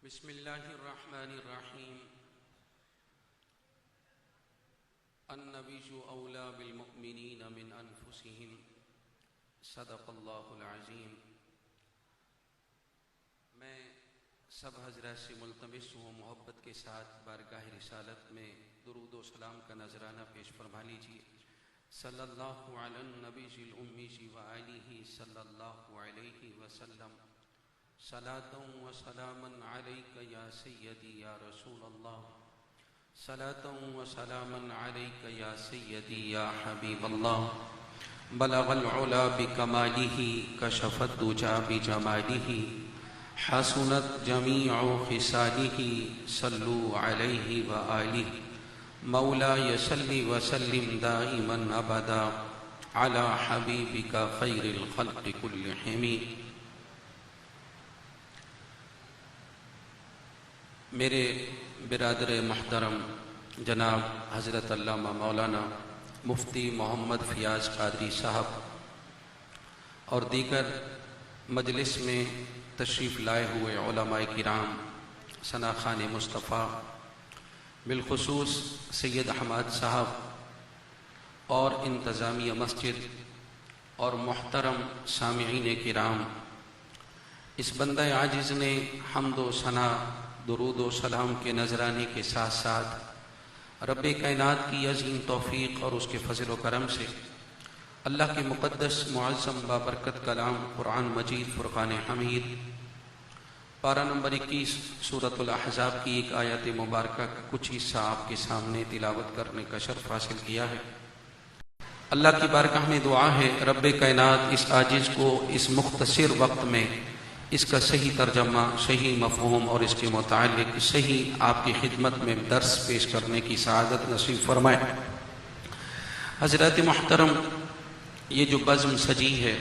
بسم اللہ الرحمن الرحیم النبی اولی بالمؤمنین من انفسہم صدق اللہ العظیم۔ میں سب حضرات سے ملتمس ہوں محبت کے ساتھ بارگاہ رسالت میں درود و سلام کا نذرانہ پیش فرما لیجیے۔ صلی اللہ علی النبی الامی وآلہ صلی اللہ علیہ وسلم، صلاة و سلاما علیک یا سیدی یا رسول اللہ، صلاة و سلاما علیک یا سیدی یا حبیب اللہ، بلغ العلا بکمالہ کشف الدجا بجمالہ، حسنت جمیع خصالہ صلوا علیہ وآلہ، مولاي صل وسلم دائما ابدا على حبیبک خیر الخلق كلهم۔ میرے برادر محترم جناب حضرت علامہ مولانا مفتی محمد فیاض قادری صاحب اور دیگر مجلس میں تشریف لائے ہوئے علماء کرام، ثنا خان مصطفیٰ، بالخصوص سید احمد صاحب اور انتظامیہ مسجد اور محترم سامعین کرام، اس بندہ عاجز نے حمد و ثنا، درود و سلام کے نذرانے کے ساتھ ساتھ رب کائنات کی عظیم توفیق اور اس کے فضل و کرم سے اللہ کے مقدس معظم بابرکت کلام قرآن مجید فرقان حمید پارہ نمبر 21 سورۃ الاحزاب کی ایک آیت مبارکہ کا کچھ حصہ آپ کے سامنے تلاوت کرنے کا شرف حاصل کیا ہے۔ اللہ کی بارگاہ میں دعا ہے رب کائنات اس عاجز کو اس مختصر وقت میں اس کا صحیح ترجمہ، صحیح مفہوم اور اس کے متعلق صحیح آپ کی خدمت میں درس پیش کرنے کی سعادت نصیب فرمائے۔ حضرات محترم، یہ جو بزم سجی ہے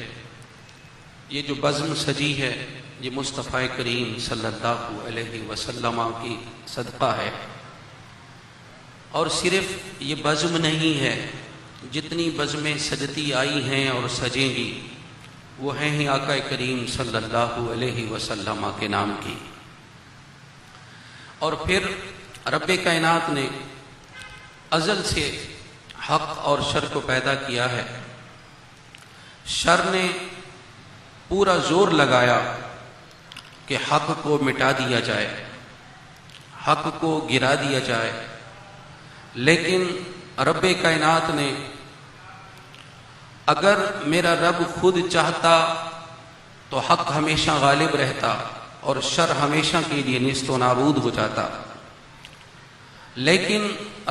یہ مصطفیٰ کریم صلی اللہ علیہ وسلم کی صدقہ ہے، اور صرف یہ بزم نہیں ہے، جتنی بزمیں سجتی آئی ہیں اور سجیں گی وہ ہیں ہی آقا کریم صلی اللہ علیہ وسلم کے نام کی۔ اور پھر رب کائنات نے ازل سے حق اور شر کو پیدا کیا ہے۔ شر نے پورا زور لگایا کہ حق کو مٹا دیا جائے، حق کو گرا دیا جائے، لیکن رب کائنات نے اگر میرا رب خود چاہتا تو حق ہمیشہ غالب رہتا اور شر ہمیشہ کے لیے نیست و نابود ہو جاتا، لیکن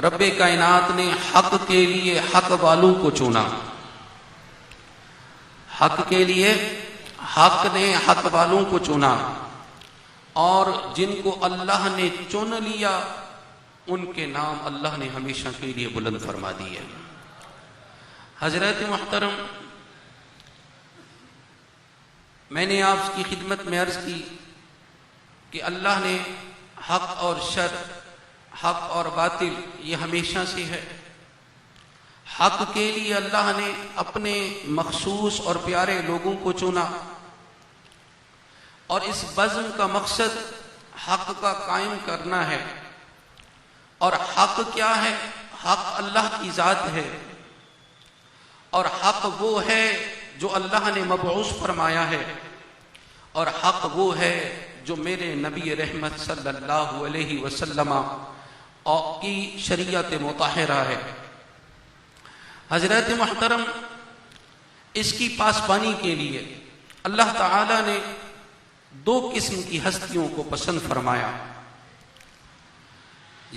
رب کائنات نے حق کے لیے حق والوں کو چنا، حق کے لیے حق نے حق والوں کو چنا، اور جن کو اللہ نے چن لیا ان کے نام اللہ نے ہمیشہ کے لیے بلند فرما دیے۔ حضرات محترم، میں نے آپ کی خدمت میں عرض کی کہ اللہ نے حق اور شر، حق اور باطل یہ ہمیشہ سے ہے۔ حق کے لیے اللہ نے اپنے مخصوص اور پیارے لوگوں کو چنا، اور اس بزم کا مقصد حق کا قائم کرنا ہے۔ اور حق کیا ہے؟ حق اللہ کی ذات ہے، اور حق وہ ہے جو اللہ نے مبعوث فرمایا ہے، اور حق وہ ہے جو میرے نبی رحمت صلی اللہ علیہ وسلم کی شریعت مطہرہ ہے۔ حضرات محترم، اس کی پاسبانی کے لیے اللہ تعالی نے دو قسم کی ہستیوں کو پسند فرمایا۔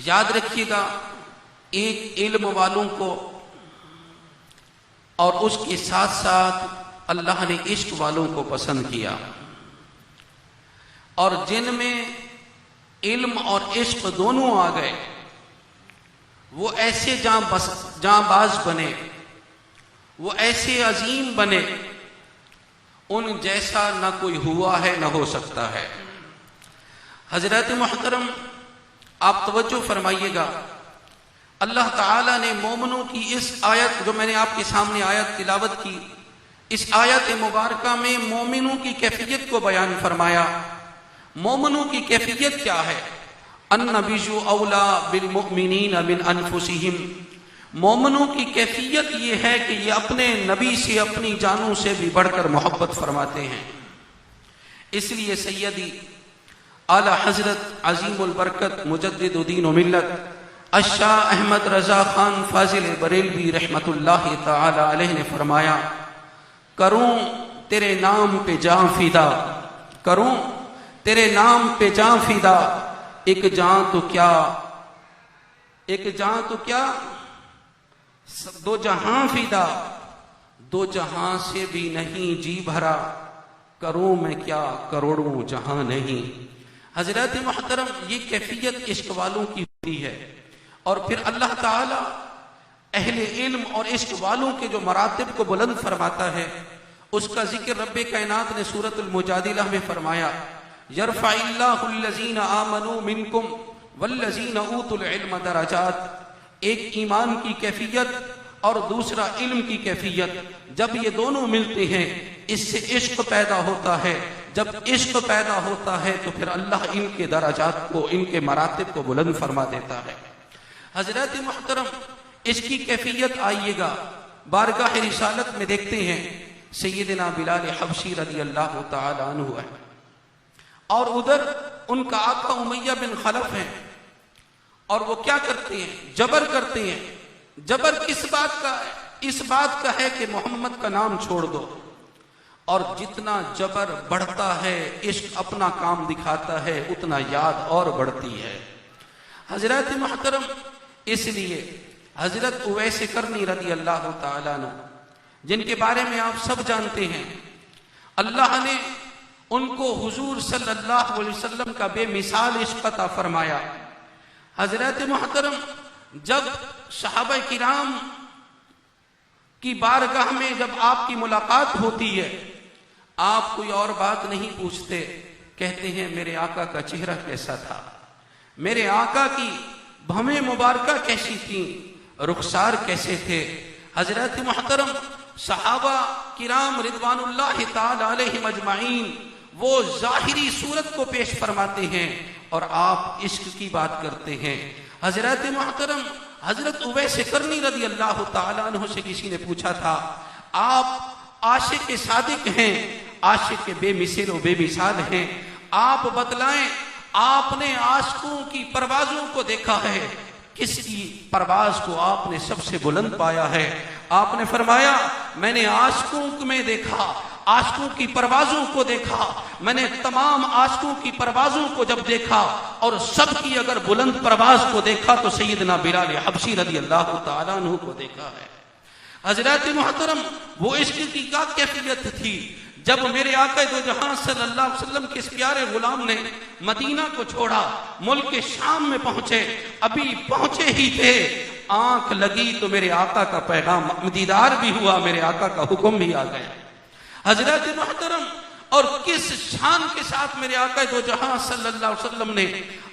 یاد رکھیے گا، ایک علم والوں کو، اور اس کے ساتھ ساتھ اللہ نے عشق والوں کو پسند کیا، اور جن میں علم اور عشق دونوں آ گئے وہ ایسے جاں باز بنے، وہ ایسے عظیم بنے، ان جیسا نہ کوئی ہوا ہے نہ ہو سکتا ہے۔ حضرات محترم، آپ توجہ فرمائیے گا، اللہ تعالیٰ نے مومنوں کی اس آیت جو میں نے آپ کے سامنے آیت تلاوت کی، اس آیت مبارکہ میں مومنوں کی کیفیت کو بیان فرمایا۔ مومنوں کی کیفیت کیا ہے؟ النبی اولا بالمؤمنین من انفسہم، مومنوں کی کیفیت یہ ہے کہ یہ اپنے نبی سے اپنی جانوں سے بھی بڑھ کر محبت فرماتے ہیں۔ اس لیے سیدی اعلی حضرت عظیم البرکت مجدد دین و ملت الشاہ احمد رضا خان فاضل بریلوی رحمت اللہ تعالی علیہ نے فرمایا، کروں تیرے نام پہ جاں فدا، کروں تیرے نام پہ جاں فدا، ایک جاں تو کیا، ایک جاں تو کیا، دو جہاں فدا، دو جہاں سے بھی نہیں جی بھرا، کروں میں کیا کروڑوں جہاں نہیں۔ حضرات محترم، یہ کیفیت عشق والوں کی ہوتی ہے، اور پھر اللہ تعالی اہل علم اور عشق والوں کے جو مراتب کو بلند فرماتا ہے، اس کا ذکر رب کائنات نے سورۃ المجادلہ میں فرمایا، یرفع اللہ الذین آمنوا منکم والذین اوتوا العلم درجات۔ ایک ایمان کی کیفیت اور دوسرا علم کی کیفیت، جب یہ دونوں ملتے ہیں اس سے عشق پیدا ہوتا ہے، جب عشق پیدا ہوتا ہے تو پھر اللہ ان کے درجات کو، ان کے مراتب کو بلند فرما دیتا ہے۔ حضرات محترم، اس کی کیفیت آئیے گا بارگاہ رسالت میں دیکھتے ہیں، سیدنا بلال حبشی رضی اللہ تعالی عنہ ہے، اور ادھر ان کا آقا امیہ بن خلف ہیں، اور وہ کیا کرتے ہیں؟ جبر کرتے ہیں۔ جبر کس بات کا ہے؟ اس بات کا ہے کہ محمد کا نام چھوڑ دو، اور جتنا جبر بڑھتا ہے، عشق اپنا کام دکھاتا ہے، اتنا یاد اور بڑھتی ہے۔ حضرات محترم، اس لیے حضرت اویس کرنی رضی اللہ تعالیٰ عنہ، جن کے بارے میں آپ سب جانتے ہیں، اللہ نے ان کو حضور صلی اللہ علیہ وسلم کا بے مثال عشق عطا فرمایا۔ حضرات محترم، جب صحابہ کرام کی بارگاہ میں جب آپ کی ملاقات ہوتی ہے، آپ کوئی اور بات نہیں پوچھتے، کہتے ہیں میرے آقا کا چہرہ کیسا تھا، میرے آقا کی بھویں مبارکہ کیسی تھیں، رخسار کیسے تھے۔ حضرات محترم، صحابہ کرام رضوان اللہ تعالی علیہم اجمعین وہ ظاہری صورت کو پیش فرماتے ہیں، اور آپ عشق کی بات کرتے ہیں۔ حضرات محترم، حضرت اویس کرنی رضی اللہ تعالیٰ عنہ سے کسی نے پوچھا تھا، آپ عاشق صادق ہیں، عاشق بے مثل و بے مثال ہیں، آپ بتلائیں آپ نے عاشقوں کی پروازوں کو دیکھا ہے، کس کی پرواز کو آپ نے سب سے بلند پایا ہے؟ آپ نے فرمایا، میں نے عاشقوں میں دیکھا، عاشقوں کی پروازوں کو دیکھا، میں نے تمام عاشقوں کی پروازوں کو جب دیکھا، اور سب کی اگر بلند پرواز کو دیکھا تو سیدنا بلال حبشی رضی اللہ تعالیٰ عنہ کو دیکھا ہے۔ حضرات محترم، وہ عشق کی کیا کیفیت تھی؟ جب میرے آقا دو جہاں صلی اللہ علیہ وسلم کے اس پیارے غلام نے مدینہ کو چھوڑا، ملک شام میں پہنچے، ابھی پہنچے ہی تھے، آنکھ لگی تو میرے آقا کا پیغام دیدار بھی ہوا، میرے آقا کا حکم بھی آ گیا۔ حضرات محترم، اور کس شان کے ساتھ میرے آقا دو جہاں صلی اللہ علیہ وسلم نے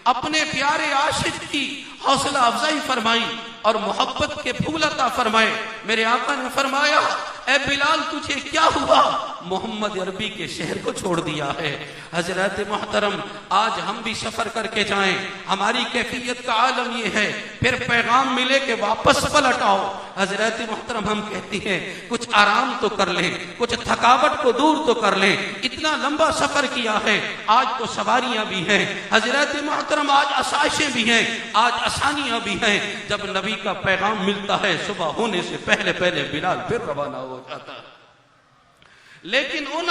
اپنے پیارے عاشق کی حوصلہ افزائی فرمائی اور محبت کے پھول عطا فرمائے۔ میرے آقا نے فرمایا، اے بلال تجھے کیا ہوا؟ محمد عربی کے شہر کو چھوڑ دیا ہے۔ حضرات محترم، آج ہم بھی سفر کر کے جائیں، ہماری کیفیت کا عالم یہ ہے، پھر پیغام ملے کہ واپس پلٹ آؤ۔ حضرات محترم، ہم کہتے ہیں کچھ آرام تو کر لیں، کچھ تھکاوٹ کو دور تو کر لیں، اتنا لمبا سفر کیا ہے، آج تو سواریاں بھی ہیں۔ حضرات محترم، آج آسائشیں بھی ہیں، آج آسانیاں بھی ہیں۔ جب نبی کا پیغام ملتا ہے، صبح ہونے سے پہلے پہلے بلال پھر روانہ ہو جاتا ہے۔ لیکن ان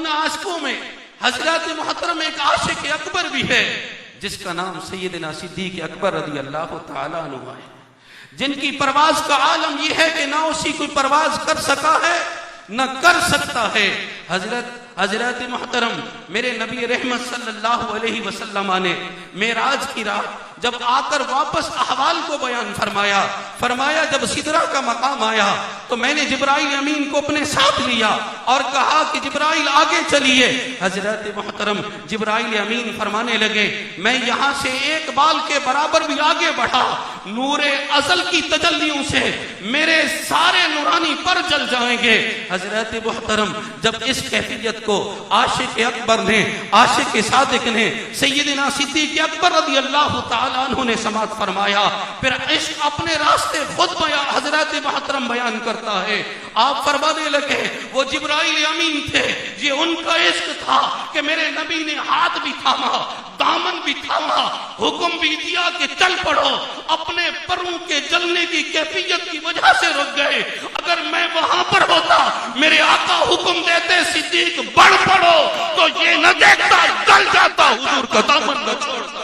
عاشقوں میں حضرات محترم ایک عاشق اکبر بھی ہے، جس کا نام سیدنا صدیق اکبر رضی اللہ تعالیٰ عنہ ہے، جن کی پرواز کا عالم یہ ہے کہ نہ اسی کوئی پرواز کر سکا ہے نہ کر سکتا ہے۔ حضرات محترم، میرے نبی رحمت صلی اللہ علیہ وسلم نے معراج کی رات جب آ کر واپس احوال کو بیان فرمایا جب سدرہ کا مقام آیا تو میں نے جبرائیل امین کو اپنے ساتھ لیا اور کہا کہ جبرائیل آگے چلیے۔ حضرت محترم، جبرائیل امین فرمانے لگے، میں یہاں سے ایک بال کے برابر بھی آگے بڑھا نور ازل کی تجلیوں سے میرے سارے نورانی پر جل جائیں گے۔ حضرت محترم جب اس کیفیت کو عاشق اکبر نے، عاشق صادق نے، سیدنا صدیق اکبر رضی اللہ تعالیٰ عنہ نے سماعت فرمایا، پھر عشق اپنے راستے خود حضرت محترم بیان کرتا ہے۔ آپ فرمانے لگے وہ جبرائیل امین تھے، یہ ان کا عشق تھا کہ میرے نبی نے ہاتھ بھی تھاما، دامن بھی تھاما، حکم بھی دیا کہ چل پڑو، اپنے پروں کے جلنے کی کیفیت کی وجہ سے رک گئے۔ اگر میں وہاں پر ہوتا، میرے آقا حکم دیتے صدیق بڑھ پڑو، تو یہ نہ دیکھتا جل جاتا، حضور کا دامن نہ چھوڑتا۔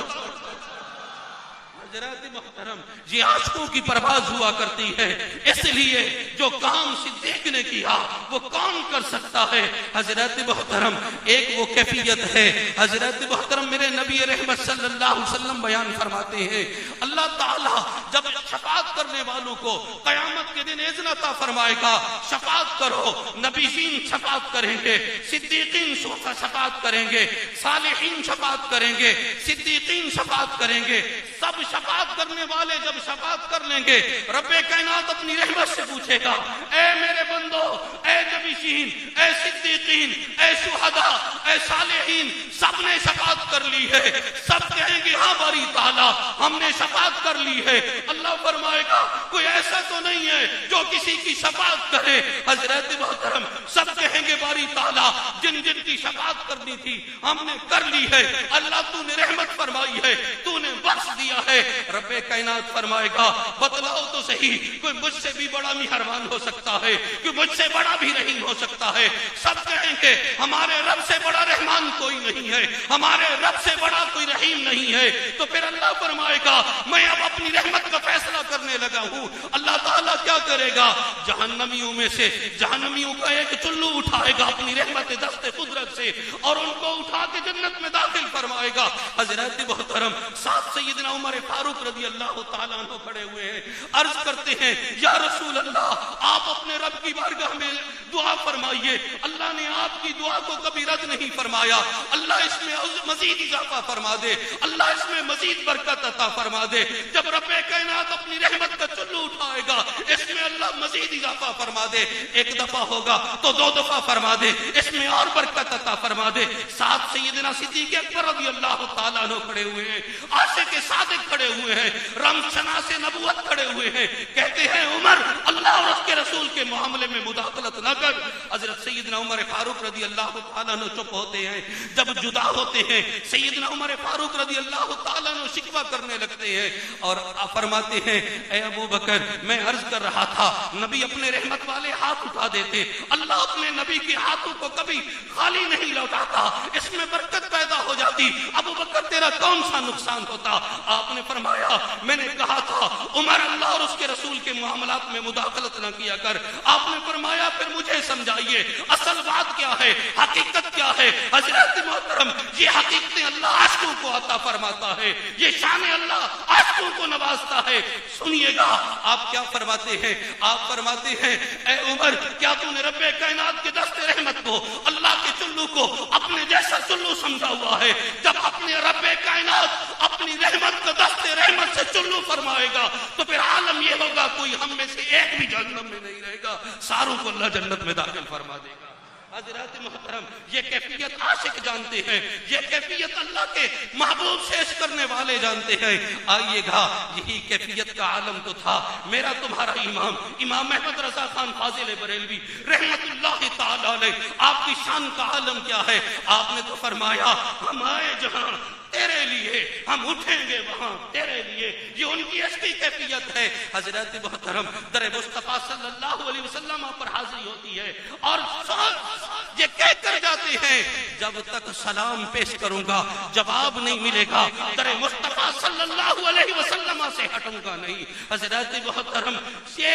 حضرات محترم یہ عاشقوں کی پرواز ہوا کرتی ہے، اس لیے جو کام صدیق نے کیا وہ کون کر سکتا ہے؟ حضرات محترم ایک وہ کیفیت ہے، حضرات محترم میرے نبی رحمت صلی اللہ علیہ وسلم بیان فرماتے ہیں، اللہ تعالیٰ جب شفاعت کرنے والوں کو قیامت کے دن اذن عطا فرمائے گا، شفاعت کرو، نبیین شفاعت کریں گے، صدیقین شفاعت کریں گے، صالحین شفاعت کریں گے، صدیقین شفاعت کریں گے، سب شفاعت کرنے والے جب شفاعت کر لیں گے، رب کائنات اپنی رحمت سے پوچھے گا، اے میرے بندو، اے نبیین، اے صدیقین، اے شہداء، اے صالحین، سب نے شفاعت کر لی ہے۔ سب کہیں گے ہاں باری تعالیٰ ہم نے شفاعت کر لی ہے۔ اللہ فرمائے گا کوئی ایسا تو نہیں ہے جو کسی کی شفاعت کرے۔ حضرت محترم سب کہیں گے باری تعالیٰ جن جن کی شفاعت کرنی تھی ہم نے کر لی ہے، اللہ تو نے رحمت فرمائی ہے، تو نے بخش دیا ہے۔ رب کائنات فرمائے گا بتلاؤ تو صحیح، کوئی مجھ سے بھی بڑا مہربان ہو سکتا ہے، کوئی مجھ سے بڑا بھی رحیم ہو سکتا ہے؟ سب کہیں گے ہمارے رب سے بڑا رحمان کوئی نہیں ہے، ہمارے رب سے بڑا کوئی رحیم نہیں ہے۔ تو پھر اللہ فرمائے گا میں اب اپنی رحمت کا فیصلہ کرنے لگا ہوں۔ اللہ تعالیٰ کیا کرے گا؟ جہنمیوں میں سے جہنمیوں کا ایک چلو اٹھائے گا اپنی رحمت دست قدرت سے اور ان کو اٹھا کے جنت میں داخل فرمائے گا۔ حضرت محترم ساتھ سیدنا عمر فاروق رضی اللہ تعالیٰ عنہ کھڑے ہوئے ہیں، عرض کرتے ہیں یا رسول اللہ آپ اپنے رب کی بارگاہ میں دعا فرمائیے، اللہ نے آپ کی دعا کو کبھی رد نہیں فرمایا، اللہ اس میں مزید اضافہ فرما دے، اللہ اس میں مزید برکت عطا فرما دے۔ جب رب کائنات اپنی رحمت کا چلو اٹھائے گا اس میں اللہ مزید اضافہ فرما دے، ایک دفعہ ہوگا تو دو دفعہ فرما دے، اس میں اور برکت عطا فرما دے۔ ساتھ سیدنا صدیق اکبر رضی اللہ تعالیٰ عنہ کھڑے ہوئے ہیں، عاشق صادق کھڑے ہوئے ہیں، رم شناس نبوت کھڑے ہوئے ہیں، کہتے ہیں عمر اللہ اور اس کے رسول کے معاملے میں مداخلت نہ کر۔ حضرت سیدنا عمر فاروق رضی اللہ تعالیٰ عنہ چپ ہوتے ہیں، جب جدا ہوتے ہیں سیدنا عمر فاروق رضی اللہ تعالیٰ عنہ شکوہ کرنے لگتے ہیں اور فرماتے ہیں اے ابو بکر میں عرض کر رہا تھا نبی اپنے رحمت والے ہاتھ اٹھا دیتے، اللہ اپنے نبی کے ہاتھوں کو کبھی خالی نہیں لوٹاتا، اس میں برکت پیدا ہو جاتی، ابو بکر تیرا کون سا نقصان ہوتا؟ آپ نے فرمایا میں نے کہا تھا عمر اللہ اور اس کے رسول کے معاملات میں مداخلت نہ کیا کر۔ آپ نے فرمایا پھر مجھے سمجھائیے اصل بات کیا ہے، حقیقت کیا ہے؟ حضرت محترم یہ حقیقتیں اللہ عاشقوں کو عطا فرماتا ہے، یہ شان اللہ عاشقوں کو نوازتا ہے۔ سنیے گا آپ کیا فرماتے ہیں، آپ فرماتے ہیں اے عمر کیا تو نے رب کائنات کے دست رحمت کو، اللہ کے چلو کو اپنے جیسا چلو سمجھا ہوا ہے؟ جب اپنے رب کائنات اپنی رحمت کا دست رحمت سے چلو فرمائے گا تو پھر عالم یہ ہوگا کوئی ہم میں سے ایک بھی جہنم میں نہیں رہے گا، ساروں کو اللہ جنت میں داخل فرما دے گا۔ حضرات محترم یہ کیفیت عاشق جانتے ہیں، یہ کیفیت اللہ کے محبوب سے عشق کرنے والے جانتے ہیں۔ آئیے گا یہی کیفیت کا عالم تو تھا میرا تمہارا امام امام محمد رضا خان فاضل بریلوی رحمت اللہ تعالی علیہ۔ آپ کی شان کا عالم کیا ہے؟ آپ نے تو فرمایا ہم آئے جہاں تیرے لیے، ہم اٹھیں گے وہاں تیرے لیے، یہ ان کی عشقی کیفیت ہے۔ حضرت محترم در مصطفیٰ صلی اللہ علیہ وسلم پر حاضری ہوتی ہے اور یہ کہہ کر جاتے ہیں جب تک سلام پیش کروں گا جواب نہیں ملے گا در مصطفیٰ صلی اللہ علیہ وسلم سے ہٹوں گا نہیں۔ حضرت محترم یہ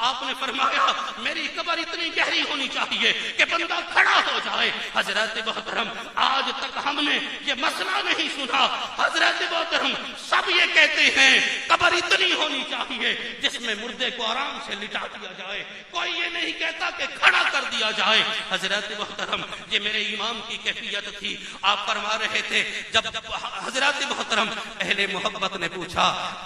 آپ نے فرمایا میری قبر اتنی گہری ہونی چاہیے کہ بندہ کھڑا ہو جائے۔ حضرت محترم آج تک ہم نے یہ مسئلہ نہیں سنا، حضرت محترم سب یہ کہتے ہیں قبر اتنی ہونی چاہیے جس میں مردے کو آرام سے لٹا دیا جائے، کوئی یہ نہیں کہتا کہ کھڑا کر دیا جائے۔ حضرت محترم یہ میرے امام کی کیفیت تھی۔ آپ فرما رہے تھے جب حضرت محترم اہل محبت نے پوچھا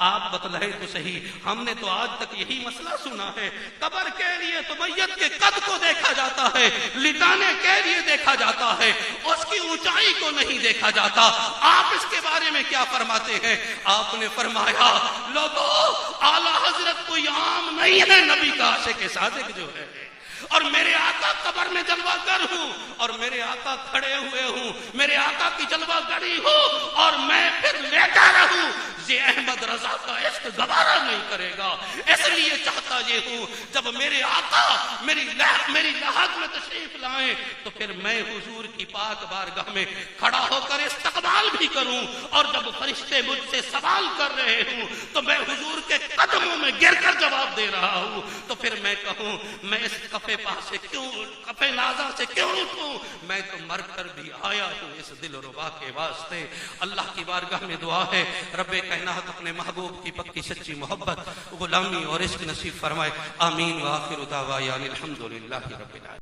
آپ بتلائے تو صحیح، ہم نے تو آج تک یہی مسئلہ سنا ہے، قبر کے لیے تو میت کے قد کو دیکھا جاتا ہے، لٹانے کے لیے دیکھا جاتا ہے، اس کی اونچائی کو نہیں دیکھا جاتا۔ آپ اس کے بارے میں کیا فرماتے ہیں؟ آپ نے فرمایا لوگوں اعلیٰ حضرت کوئی عام نہیں ہے، نبی کا عاشق صادق جو ہے، اور میرے آقا قبر میں جلوہ گر ہوں، اور میرے آقا کھڑے ہوئے ہوں، میرے آقا کی جلوہ گری ہو اور میں پھر لیٹا رہوں، یہ احمد رضا کا عشق گوارا نہیں کرے گا۔ اس لیے چاہتا یہ ہوں جب میرے آقا میری لحاظ میں تشریف لائیں تو پھر میں حضور کی پاک بارگاہ میں کھڑا ہو کر استقبال بھی کروں، اور جب فرشتے مجھ سے سوال کر رہے ہوں تو میں حضور کے قدموں میں گر کر جواب دے رہا ہوں، تو پھر میں کہوں میں اس کفے کفے نازا سے کیوں اٹھوں، میں تو مر کر بھی آیا ہوں اس دل ربا کے واسطے۔ اللہ کی بارگاہ میں دعا ہے رب کائنات اپنے محبوب کی پکی سچی محبت، غلامی اور عشق نصیب فرمائے، آمین۔ وآخر دعوانا الحمدللہ رب العالمین۔